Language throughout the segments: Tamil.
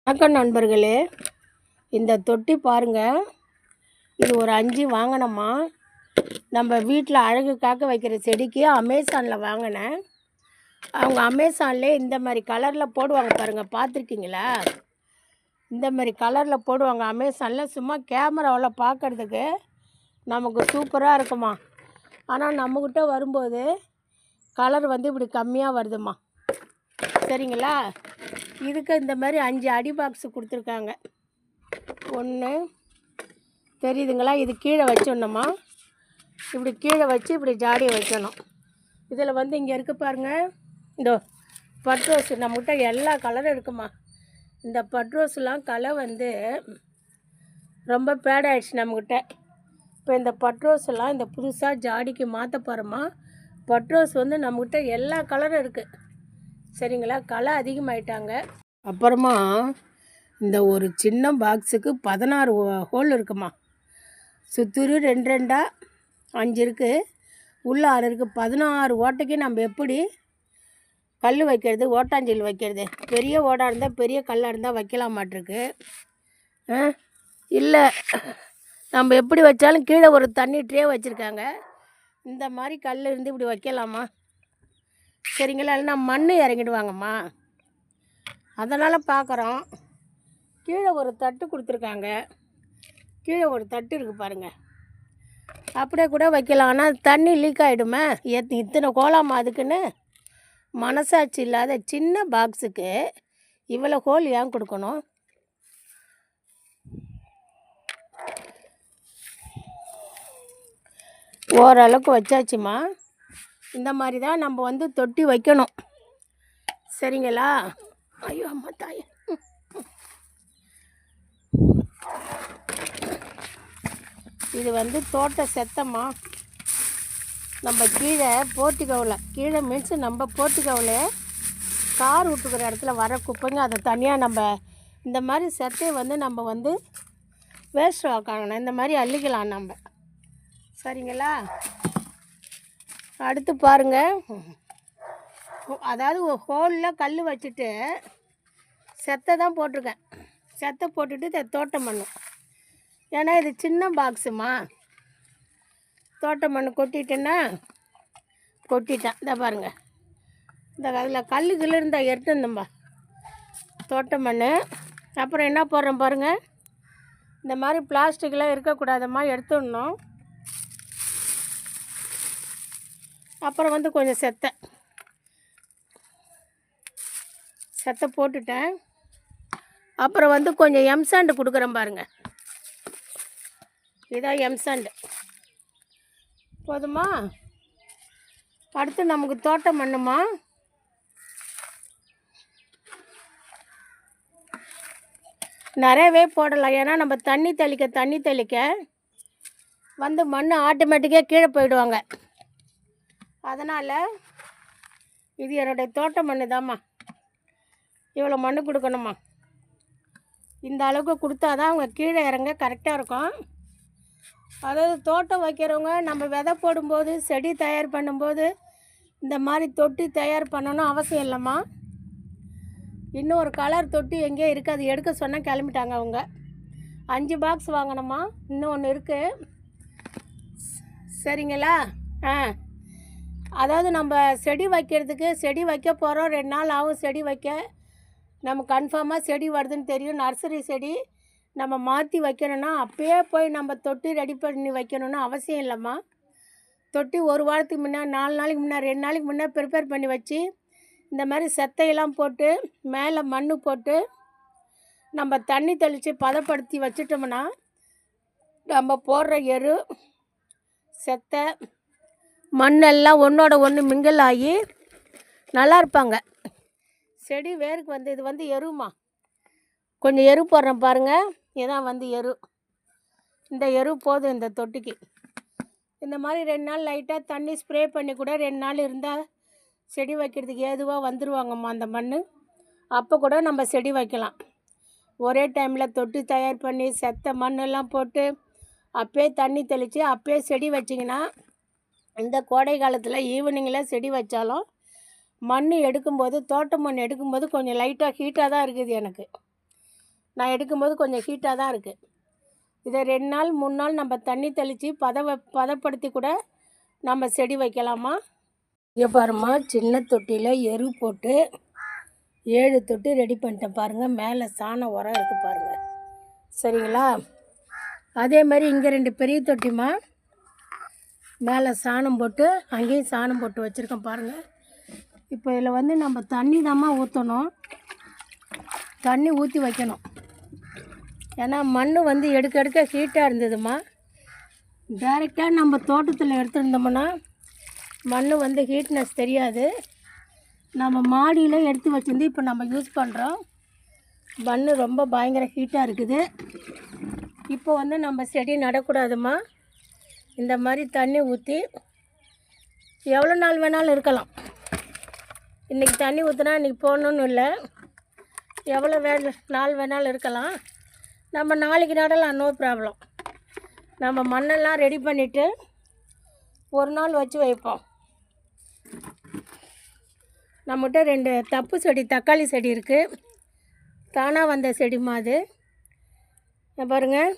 வணக்கம் நண்பர்களே, இந்த தொட்டி பாருங்கள். இது ஒரு 5 வாங்கினோம்மா. நம்ம வீட்டில் அழகுக்காக வைக்கிற செடிக்கு அமேசானில் வாங்கினேன். அவங்க அமேசான்லே இந்த மாதிரி கலரில் போடுவாங்க பாருங்கள், பார்த்துருக்கீங்களா? இந்த மாதிரி கலரில் போடுவாங்க அமேசானில். சும்மா கேமராவில் பார்க்குறதுக்கு நமக்கு சூப்பராக இருக்குமா. ஆனால் நம்மக்கிட்ட வரும்போது கலர் இப்படி கம்மியாக வருதுமா. சரிங்களா? இதுக்கு இந்த மாதிரி 5 அடி பாக்ஸு கொடுத்துருக்காங்க. ஒன்று தெரியுதுங்களா? இது கீழே வச்சிடணுமா. இப்படி கீழே வச்சு இப்படி ஜாடியை வைக்கணும். இதில் இங்கே இருக்க பாருங்கள், இந்த பட்ரோஸ் நம்மகிட்ட எல்லா கலரும் இருக்குமா. இந்த பட்ரோஸ்லாம் கலர் ரொம்ப பேடாயிடுச்சு நம்மக்கிட்ட. இப்போ இந்த பட்ரோஸ்லாம் இந்த புதுசாக ஜாடிக்கு மாற்ற போகிறோமா. பட்ரோஸ் நம்மக்கிட்ட எல்லா கலரும் இருக்குது. சரிங்களா? களை அதிகமாயிட்டாங்க. அப்புறமா இந்த ஒரு சின்ன பாக்ஸுக்கு 16 ஹோல் இருக்குமா. சுத்தூர் 2 5 இருக்குது, உள்ளே 6 இருக்குது. 16 ஓட்டைக்கு நம்ம எப்படி கல் வைக்கிறது, ஓட்டாஞ்சல் வைக்கிறது? பெரிய ஓடாக இருந்தால், பெரிய கல்லாக இருந்தால் வைக்கலாம் மாட்டிருக்கு. இல்லை, நம்ம எப்படி வச்சாலும் கீழே ஒரு தண்ணி ட்ரே வச்சுருக்காங்க. இந்த மாதிரி கல் இருந்து இப்படி வைக்கலாமா. சரிங்களா? இல்லைனா மண் இறங்கிடுவாங்கம்மா. அதனால் பார்க்குறோம். கீழே ஒரு தட்டு கொடுத்துருக்காங்க. கீழே ஒரு தட்டு இருக்குது பாருங்கள். அப்படியே கூட வைக்கலாம். ஆனால் தண்ணி லீக் ஆகிடுமே. இத்தனை கோலாமா அதுக்குன்னு. மனசாட்சி இல்லாத சின்ன பாக்ஸுக்கு இவ்வளோ ஹோல் ஏன் கொடுக்கணும்? ஓரளவுக்கு வச்சாச்சுமா. இந்த மாதிரி தான் நம்ம தொட்டி வைக்கணும். சரிங்களா? ஐயோ அம்மா தாயே. இது தோட்ட செத்தம்மா. நம்ம கீழே போர்ட்டிகோவில், கீழே மீன்ஸ் நம்ம போர்ட்டிகோவில் கார் விட்டுக்கிற இடத்துல வர குப்பைங்க, அதை தனியாக நம்ம இந்த மாதிரி செத்தையை நம்ம வேஸ்ட் ஆக்கணும். இந்த மாதிரி அள்ளிக்கலாம் நம்ம. சரிங்களா? அடுத்து பாருங்கள். அதாவது ஒரு ஹோலில் கல் வச்சுட்டு செத்தை தான் போட்டிருக்கேன். செத்தை போட்டுட்டு தோட்டம் மண். ஏன்னா இது சின்ன பாக்ஸுமா. தோட்டம் மண் கொட்டிட்டேன்னா கொட்டிட்டேன். இதை பாருங்கள், இந்த அதில் கல் இருந்தால் எடுத்துருந்தோம்பா தோட்டம் மண். அப்புறம் என்ன போடுறோம் பாருங்கள், இந்த மாதிரி பிளாஸ்டிக்லாம் இருக்கக்கூடாதம்மா, எடுத்துடணும். அப்புறம் கொஞ்சம் செத்தை போட்டுட்டேன். அப்புறம் கொஞ்சம் எம்சாண்டு கொடுக்குறேன் பாருங்கள். இதான் எம்சாண்டு. போதுமா? அடுத்து நமக்கு தோட்டம் மண்ணுமா. நிறையவே போடலாம். ஏன்னா நம்ம தண்ணி தெளிக்க மண் ஆட்டோமேட்டிக்காக கீழே போயிடுவாங்க. அதனால் இது என்னுடைய தோட்ட மண் தாம்மா. இவ்வளோ மண் கொடுக்கணுமா. இந்த அளவுக்கு கொடுத்தா தான் அவங்க கீழே இறங்க கரெக்டாக இருக்கும். அதாவது தோட்டம் வைக்கிறவங்க நம்ம விதை போடும்போது, செடி தயார் பண்ணும்போது இந்த மாதிரி தொட்டி தயார் பண்ணணும் அவசியம் இல்லைம்மா. இன்னும் ஒரு கலர் தொட்டி எங்கேயோ இருக்குது, அது எடுக்க சொன்னால் கிளம்பிட்டாங்க அவங்க. 5 பாக்ஸ் வாங்கணுமா. இன்னும் ஒன்று இருக்குது. சரிங்களா? அதாவது நம்ம செடி வைக்கிறதுக்கு, செடி வைக்க போகிறோம், 2 நாள் ஆகும் செடி வைக்க. நம்ம கன்ஃபார்மாக செடி வருதுன்னு தெரியும். நர்சரி செடி நம்ம மாற்றி வைக்கணும்னா அப்போயே போய் நம்ம தொட்டி ரெடி பண்ணி வைக்கணும்னு அவசியம் இல்லைம்மா. தொட்டி ஒரு வாரத்துக்கு முன்னே, 4 நாளைக்கு முன்னே, 2 நாளைக்கு முன்னே ப்ரிப்பேர் பண்ணி வச்சு இந்த மாதிரி செத்தையெல்லாம் போட்டு மேலே மண் போட்டு நம்ம தண்ணி தெளித்து பதப்படுத்தி வச்சிட்டோம்னா நம்ம போடுற எரு, செத்தை, மண்ணெல்லாம் ஒன்றோட ஒன்று மிங்கிள் ஆகி நல்லா இருப்பாங்க. செடி வேருக்கு இது எருமா. கொஞ்சம் எரு போடுறேன் பாருங்கள். இதான் எரு. இந்த எரு போதும் இந்த தொட்டிக்கு. இந்த மாதிரி 2 நாள் லைட்டாக தண்ணி ஸ்ப்ரே பண்ணி கூட 2 நாள் இருந்தால் செடி வைக்கிறதுக்கு ஏதுவாக வந்துடுவாங்கம்மா அந்த மண். அப்போ கூட நம்ம செடி வைக்கலாம். ஒரே டைமில் தொட்டி தயார் பண்ணி செத்த மண்ணெல்லாம் போட்டு அப்போயே தண்ணி தெளித்து அப்போயே செடி வச்சிங்கன்னா, இந்த கோடை காலத்தில் ஈவினிங்கில் செடி வச்சாலும் மண் எடுக்கும்போது, தோட்ட மண் எடுக்கும்போது கொஞ்சம் லைட்டாக ஹீட்டாக தான் இருக்குது எனக்கு. நான் எடுக்கும்போது கொஞ்சம் ஹீட்டாக தான் இருக்குது. இதை 2 நாள் 3 நாள் நம்ம தண்ணி தெளித்து பதப்படுத்தி கூட நம்ம செடி வைக்கலாமா. இங்கே பாருமா, சின்ன தொட்டியில் எரு போட்டு 7 தொட்டி ரெடி பண்ணிட்டேன் பாருங்கள். மேலே சாணம் உரம் இருக்குது பாருங்கள். சரிங்களா? அதே மாதிரி இங்கே 2 பெரிய தொட்டிமா, மேலே சாணம் போட்டு அங்கேயும் சாணம் போட்டு வச்சுருக்கேன் பாருங்கள். இப்போ இதில் நம்ம தண்ணி தாம்மா ஊற்றணும். தண்ணி ஊற்றி வைக்கணும். ஏன்னா மண் எடுக்க ஹீட்டாக இருந்ததுமா. டைரெக்டாக நம்ம தோட்டத்தில் எடுத்துருந்தோம்னா மண் ஹீட்னஸ் தெரியாது. நம்ம மாடியில் எடுத்து வச்சுருந்து இப்போ நம்ம யூஸ் பண்ணுறோம். மண் ரொம்ப பயங்கர ஹீட்டாக இருக்குது. இப்போ நம்ம செடி நடக்கூடாதுமா. இந்த மாதிரி தண்ணி ஊற்றி எவ்வளோ நாள் வேணாலும் இருக்கலாம். இன்றைக்கி தண்ணி ஊற்றினா இன்றைக்கி போடணுன்னு இல்லை, எவ்வளோ நாள் வேணாலும் இருக்கலாம். நம்ம நாளைக்கு நடலாம், நோ ப்ராப்ளம். நம்ம மண்ணெல்லாம் ரெடி பண்ணிவிட்டு ஒரு நாள் வச்சு வைப்போம். நம்மகிட்ட 2 தப்பு செடி, தக்காளி செடி இருக்குது. தானாக வந்த செடிமா அது. பாருங்கள்,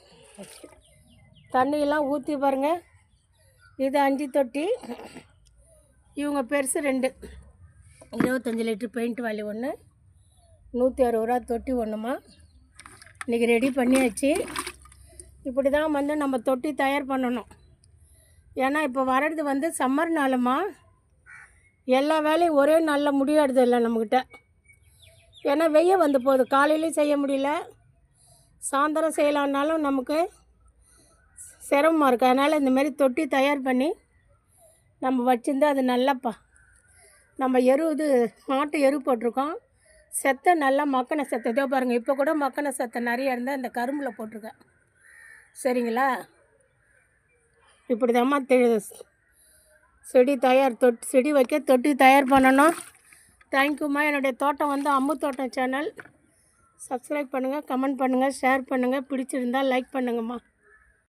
தண்ணியெல்லாம் ஊற்றி பாருங்கள். இது 5 தொட்டி. இவங்க பெருசு 2, 25 லிட்டர் பெயிண்ட் வாலி ஒன்று, 160 ரூபா தொட்டி ஒன்றுமா. இன்றைக்கி ரெடி பண்ணியாச்சு. இப்படி தான் நம்ம தொட்டி தயார் பண்ணணும். ஏன்னா இப்போ வர்றது சம்மர் நாளுமா. எல்லா வேலையும் ஒரே நாளில் முடியாது இல்லை நம்மக்கிட்ட. ஏன்னா வெய்ய போகுது. காலையிலையும் செய்ய முடியல, சாயந்தரம் செய்யலான்னாலும் நமக்கு சிரமமாக இருக்குது. அதனால் இந்தமாரி தொட்டி தயார் பண்ணி நம்ம வச்சுருந்து அது நல்லாப்பா. நம்ம மாட்டு எரு போட்டிருக்கோம். செத்தை நல்லா மக்கின செத்தை. இதோ பாருங்கள், இப்போ கூட மக்கின செத்தை நிறைய இருந்தால் இந்த கரும்பில் போட்டிருக்கேன். சரிங்களா? இப்படி தாம்மா செடி செடி வைக்க தொட்டி தயார் பண்ணணும். தேங்க்யூம்மா. என்னுடைய தோட்டம் அம்மு தோட்டம் சேனல். சப்ஸ்கிரைப் பண்ணுங்கள், கமெண்ட் பண்ணுங்கள், ஷேர் பண்ணுங்கள். பிடிச்சிருந்தால் லைக் பண்ணுங்கம்மா.